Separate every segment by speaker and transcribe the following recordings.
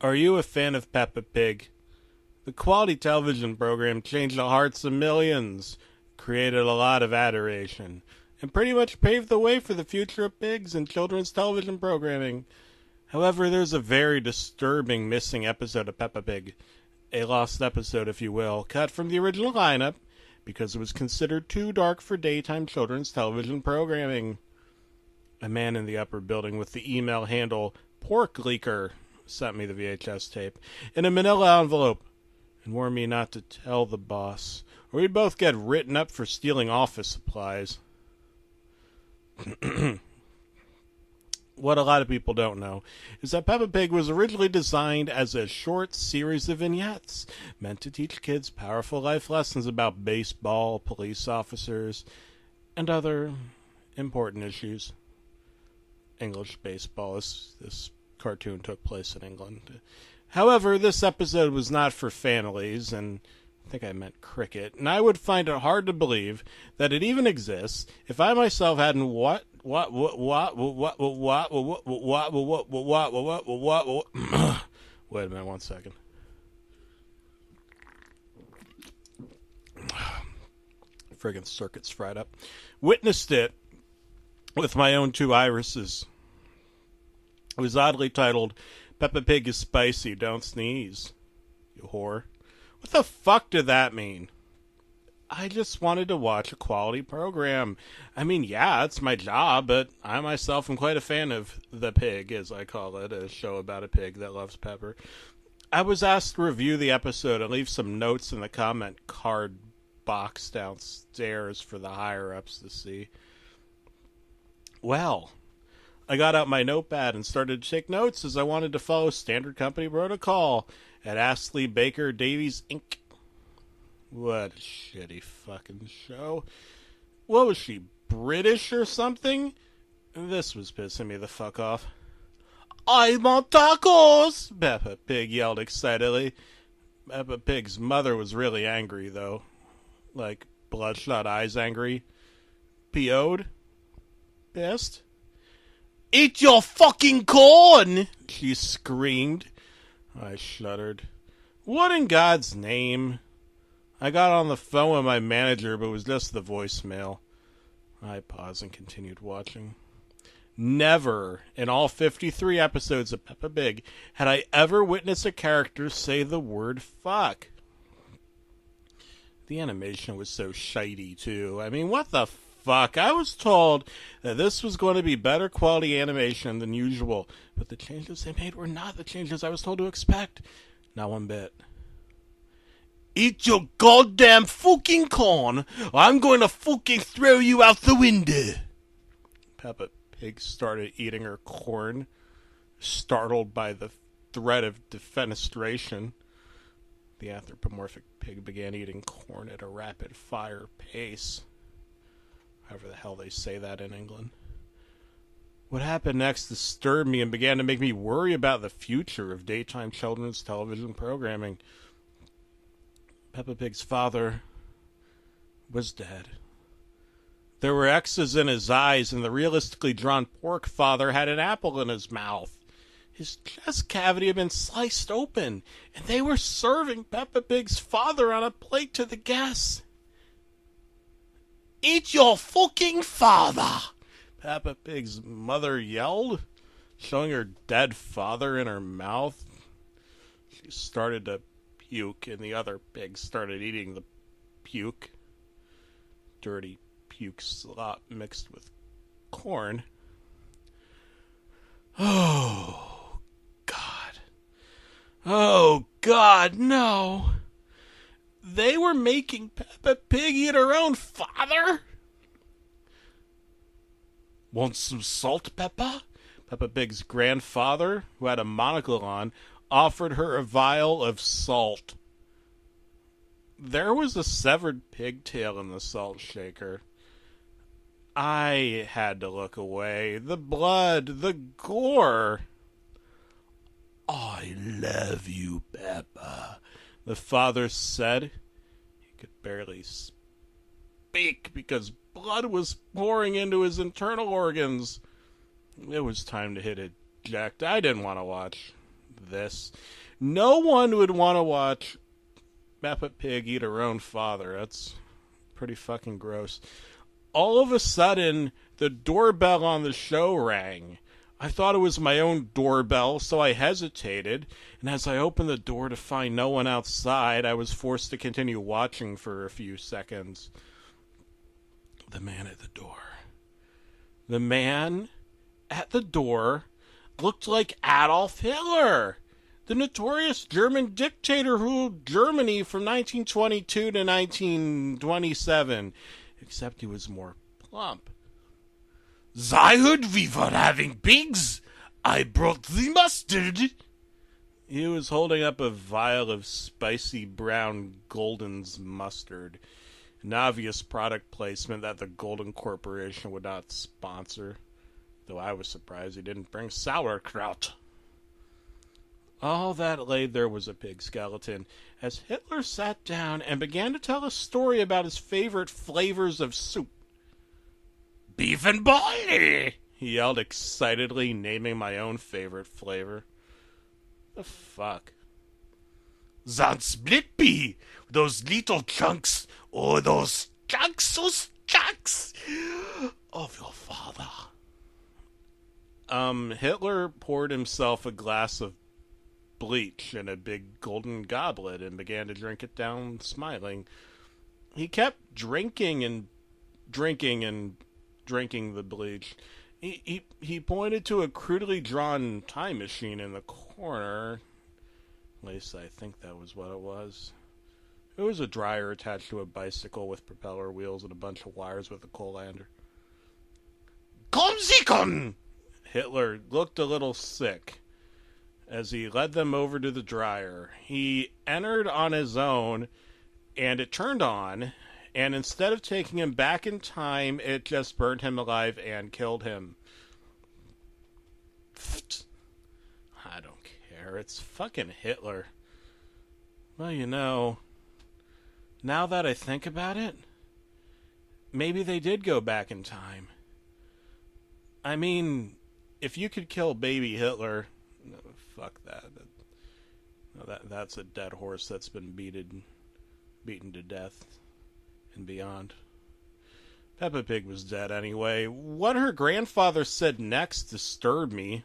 Speaker 1: Are you a fan of Peppa Pig? The quality television program changed the hearts of millions, created a lot of adoration, and pretty much paved the way for the future of pigs in children's television programming. However, there's a very disturbing missing episode of Peppa Pig, a lost episode, if you will, cut from the original lineup because it was considered too dark for daytime children's television programming. A man in the upper building with the email handle Pork Leaker sent me the VHS tape in a manila envelope and warned me not to tell the boss, or we'd both get written up for stealing office supplies. What a lot of people don't know is that Peppa Pig was originally designed as a short series of vignettes meant to teach kids powerful life lessons about baseball, police officers, and other important issues. English baseball. This cartoon took place in England. However, this episode was not for families, and I think I meant cricket, and I would find it hard to believe that it even exists if I myself hadn't wait a minute, 1 second. Friggin' circuit's fried up. Witnessed it with my own two irises. It was oddly titled, Peppa Pig is spicy, don't sneeze, you whore. What the fuck did that mean? I just wanted to watch a quality program. I mean, yeah, it's my job, but I myself am quite a fan of The Pig, as I call it, a show about a pig that loves Pepper. I was asked to review the episode and leave some notes in the comment card box downstairs for the higher-ups to see. Well, I got out my notepad and started to take notes as I wanted to follow standard company protocol at Astley Baker Davies Inc. What a shitty fucking show. What was she, British or something? This was pissing me the fuck off. I want tacos! Peppa Pig yelled excitedly. Peppa Pig's mother was really angry, though. Like, bloodshot eyes angry. PO'd? Pissed? Eat your fucking corn! She screamed. I shuddered. What in God's name? I got on the phone with my manager, but it was just the voicemail. I paused and continued watching. Never, in all 53 episodes of Peppa Pig, had I ever witnessed a character say the word fuck. The animation was so shitey, too. I mean, what the fuck? I was told that this was going to be better quality animation than usual, but the changes they made were not the changes I was told to expect. Not one bit. Eat your goddamn fucking corn, or I'm going to fucking throw you out the window. Peppa Pig started eating her corn, startled by the threat of defenestration. The anthropomorphic pig began eating corn at a rapid-fire pace. However the hell they say that in England. What happened next disturbed me and began to make me worry about the future of daytime children's television programming. Peppa Pig's father was dead. There were X's in his eyes, and the realistically drawn pork father had an apple in his mouth. His chest cavity had been sliced open, and they were serving Peppa Pig's father on a plate to the guests. Eat your fucking father! Peppa Pig's mother yelled, showing her dead father in her mouth. She started to puke, and the other pigs started eating the puke. Dirty puke slop mixed with corn. Oh, God. Oh, God, no. They were making Peppa Pig eat her own father? Want some salt, Peppa? Peppa Pig's grandfather, who had a monocle on, offered her a vial of salt. There was a severed pigtail in the salt shaker. I had to look away. The blood, the gore. I love you, Peppa, the father said. He could barely speak because blood was pouring into his internal organs. It was time to hit eject. I didn't want to watch this. No one would want to watch Peppa Pig eat her own father. That's pretty fucking gross. All of a sudden, the doorbell on the show rang. I thought it was my own doorbell, so I hesitated, and as I opened the door to find no one outside, I was forced to continue watching for a few seconds. The man at the door. The man at the door looked like Adolf Hitler, the notorious German dictator who ruled Germany from 1922 to 1927, except he was more plump. "I heard we were having pigs. I brought the mustard." He was holding up a vial of spicy brown Golden's mustard, an obvious product placement that the Golden Corporation would not sponsor, though I was surprised he didn't bring sauerkraut. All that laid there was a pig skeleton, as Hitler sat down and began to tell a story about his favorite flavors of soup. "Beef and barley," he yelled excitedly, naming my own favorite flavor. The fuck? "That split pea, those little chunks, oh, those chunks of your father." Hitler poured himself a glass of bleach in a big golden goblet and began to drink it down, smiling. He kept drinking and drinking and drinking the bleach. He pointed to a crudely drawn time machine in the corner. At least I think that was what it was. It was a dryer attached to a bicycle with propeller wheels and a bunch of wires with a colander. "Kommen Sie kommen!" Hitler looked a little sick as he led them over to the dryer. He entered on his own, and it turned on, and instead of taking him back in time, it just burned him alive and killed him. I don't care. It's fucking Hitler. Well, you know, now that I think about it, maybe they did go back in time. I mean, if you could kill baby Hitler, no, fuck that. That's a dead horse that's been beaten to death and beyond. Peppa Pig was dead anyway. What her grandfather said next disturbed me.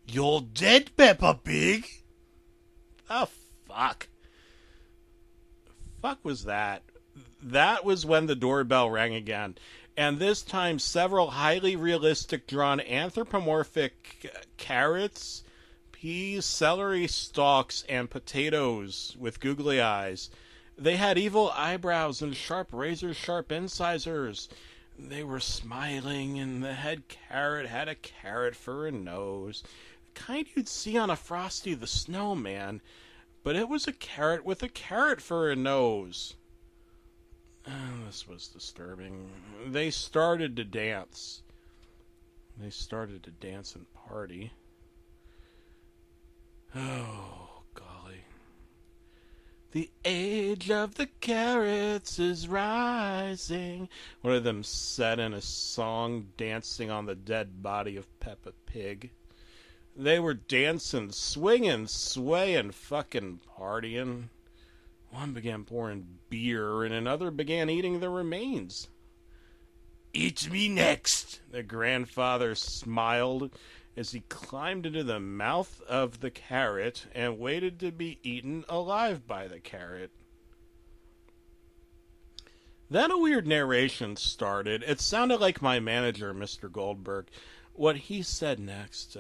Speaker 1: "You're dead, Peppa Pig." Oh, fuck. Fuck was that? That was when the doorbell rang again. And this time, several highly realistic drawn anthropomorphic carrots, peas, celery stalks, and potatoes with googly eyes. They had evil eyebrows and sharp razor-sharp incisors. They were smiling, and the head carrot had a carrot for a nose. The kind you'd see on a Frosty the Snowman, but it was a carrot with a carrot for a nose. This was disturbing. They started to dance. And party. Oh, golly. "The age of the carrots is rising." One of them said in a song, dancing on the dead body of Peppa Pig. They were dancing, swinging, swaying, fucking partying. One began pouring beer, and another began eating the remains. "Eat me next," the grandfather smiled as he climbed into the mouth of the carrot and waited to be eaten alive by the carrot. Then a weird narration started. It sounded like my manager, Mr. Goldberg. What he said next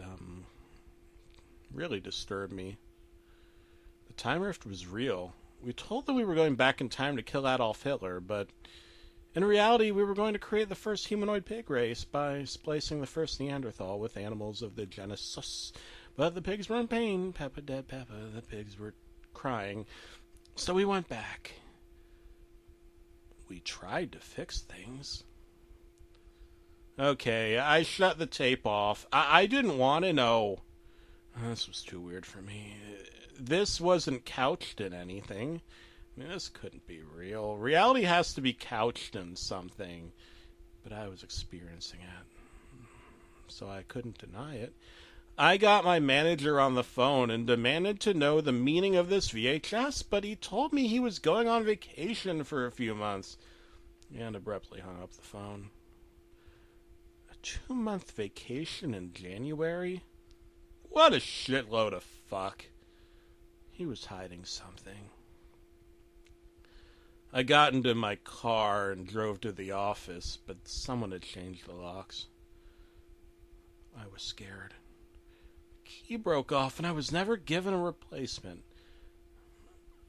Speaker 1: really disturbed me. The time rift was real. We told them we were going back in time to kill Adolf Hitler, but in reality we were going to create the first humanoid pig race by splicing the first Neanderthal with animals of the genus Sus. But the pigs were in pain. Peppa, dead Peppa. The pigs were crying. So we went back. We tried to fix things. Okay, I shut the tape off. I didn't want to know. This was too weird for me. This wasn't couched in anything. I mean, this couldn't be real. Reality has to be couched in something. But I was experiencing it. So I couldn't deny it. I got my manager on the phone and demanded to know the meaning of this VHS, but he told me he was going on vacation for a few months and abruptly hung up the phone. A 2-month vacation in January? What a shitload of fuck. He was hiding something. I got into my car and drove to the office, but someone had changed the locks. I was scared. The key broke off and I was never given a replacement.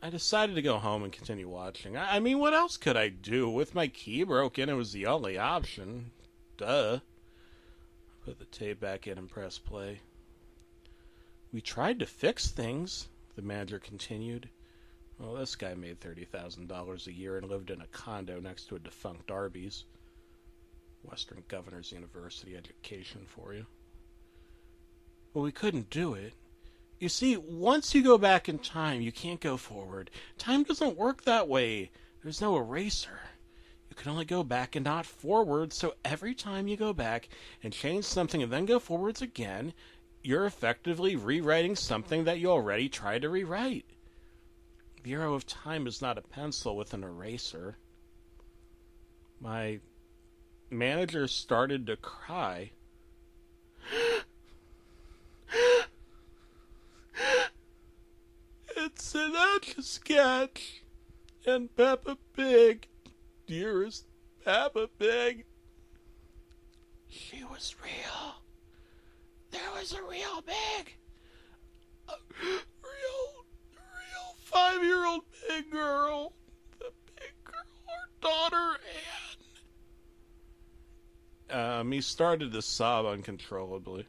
Speaker 1: I decided to go home and continue watching. I mean, what else could I do? With my key broken, it was the only option. Duh. Put the tape back in and press play. We tried to fix things, the manager continued. Well, this guy made $30,000 a year and lived in a condo next to a defunct Arby's. Western Governors University education for you. Well, we couldn't do it. You see, once you go back in time, you can't go forward. Time doesn't work that way. There's no eraser. You can only go back and not forward, so every time you go back and change something and then go forwards again, you're effectively rewriting something that you already tried to rewrite. The arrow of time is not a pencil with an eraser. My manager started to cry. It's an Etch-a-Sketch. And Peppa Pig, dearest Peppa Pig. She was real. There was a real pig. A real 5-year-old pig girl. The pig girl, her daughter, Anne. He started to sob uncontrollably.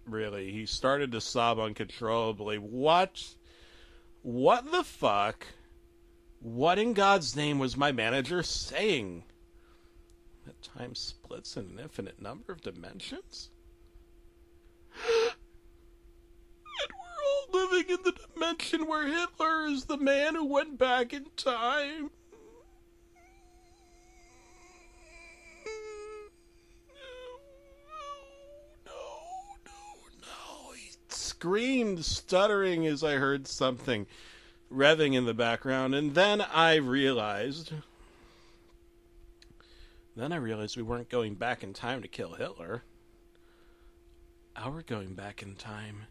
Speaker 1: Really, he started to sob uncontrollably. What the fuck? What in God's name was my manager saying? That time splits in an infinite number of dimensions? And we're all living in the dimension where Hitler is the man who went back in time. Screamed, stuttering as I heard something revving in the background, and then I realized we weren't going back in time to kill Hitler. Our going back in time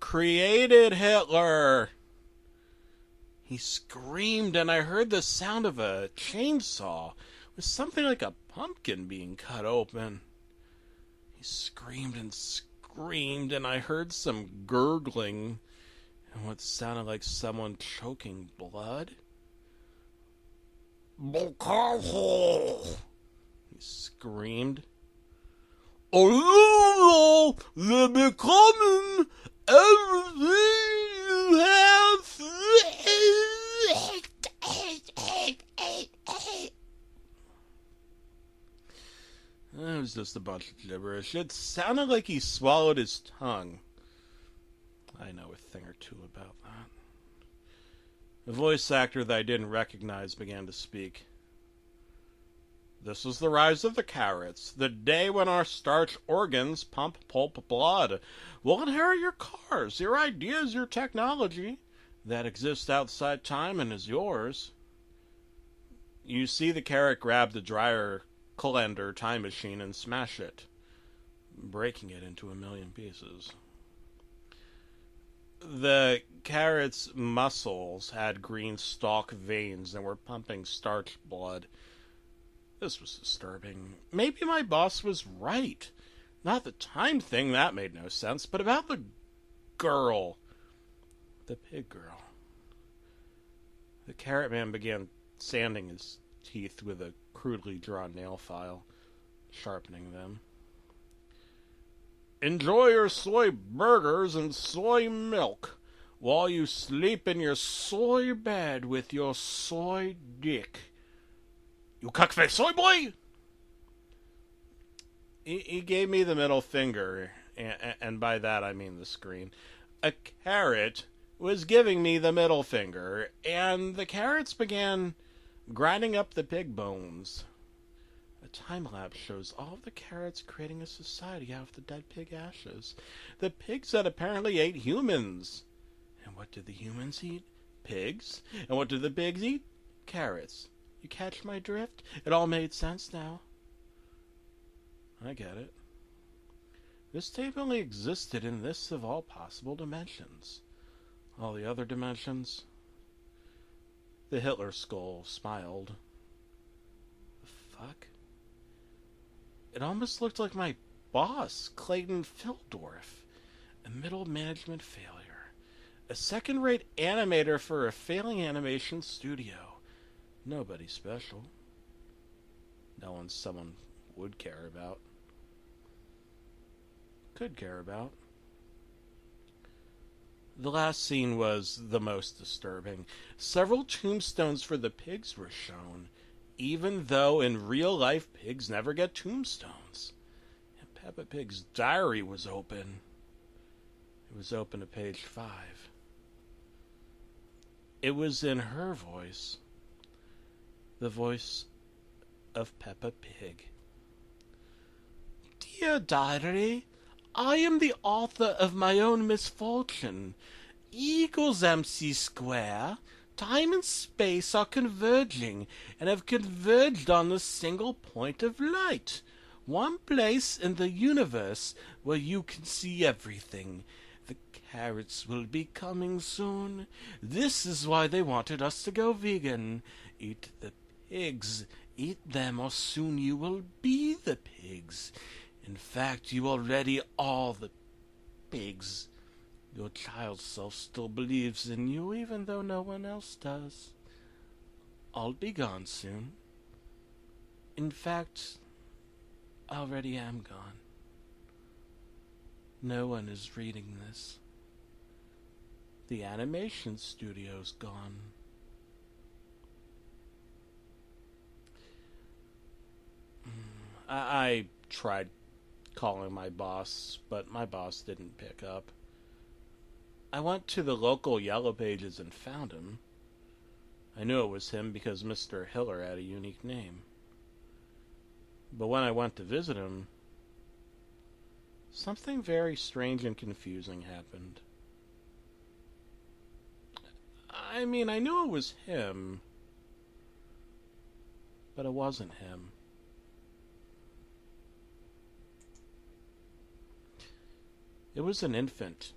Speaker 1: created Hitler. He screamed, and I heard the sound of a chainsaw with something like a pumpkin being cut open. He screamed and screamed, and I heard some gurgling and what sounded like someone choking blood. He screamed. Oh, they're becoming everything you have. It was just a bunch of gibberish. It sounded like he swallowed his tongue. I know a thing or two about that. The voice actor that I didn't recognize began to speak. This is the rise of the carrots, the day when our starch organs pump pulp blood. We'll inherit your cars, your ideas, your technology that exists outside time and is yours. You see the carrot grab the dryer calendar time machine and smash it, breaking it into 1,000,000 pieces. The carrot's muscles had green stalk veins and were pumping starch blood. This was disturbing. Maybe my boss was right. Not the time thing, that made no sense, but about the girl. The pig girl. The carrot man began sanding his teeth with a crudely drawn nail file, sharpening them. Enjoy your soy burgers and soy milk while you sleep in your soy bed with your soy dick. You cuckface soy boy! He gave me the middle finger, and by that I mean the screen. A carrot was giving me the middle finger, and the carrots began grinding up the pig bones. A time lapse shows all of the carrots creating a society out of the dead pig ashes. The pigs that apparently ate humans. And what did the humans eat? Pigs. And what did the pigs eat? Carrots. You catch my drift? It all made sense now. I get it. This tape only existed in this of all possible dimensions. All the other dimensions? The Hitler skull smiled. The fuck? It almost looked like my boss, Clayton Fildorf. A middle management failure. A second-rate animator for a failing animation studio. Nobody special. No one someone would care about. Could care about. The last scene was the most disturbing. Several tombstones for the pigs were shown, even though in real life pigs never get tombstones. And Peppa Pig's diary was open. It was open to page 5. It was in her voice. The voice of Peppa Pig. Dear Diary, I am the author of my own misfortune. E equals MC square. Time and space are converging, and have converged on the single point of light. One place in the universe where you can see everything. The carrots will be coming soon. This is why they wanted us to go vegan. Eat the pigs. Eat them, or soon you will be the pigs. In fact, you already are the pigs. Your child self still believes in you, even though no one else does. I'll be gone soon. In fact, I already am gone. No one is reading this. The animation studio's gone. I tried calling my boss, but my boss didn't pick up. I went to the local Yellow Pages and found him. I knew it was him because Mr. Hiller had a unique name. But when I went to visit him, something very strange and confusing happened. I mean, I knew it was him, but it wasn't him. It was an infant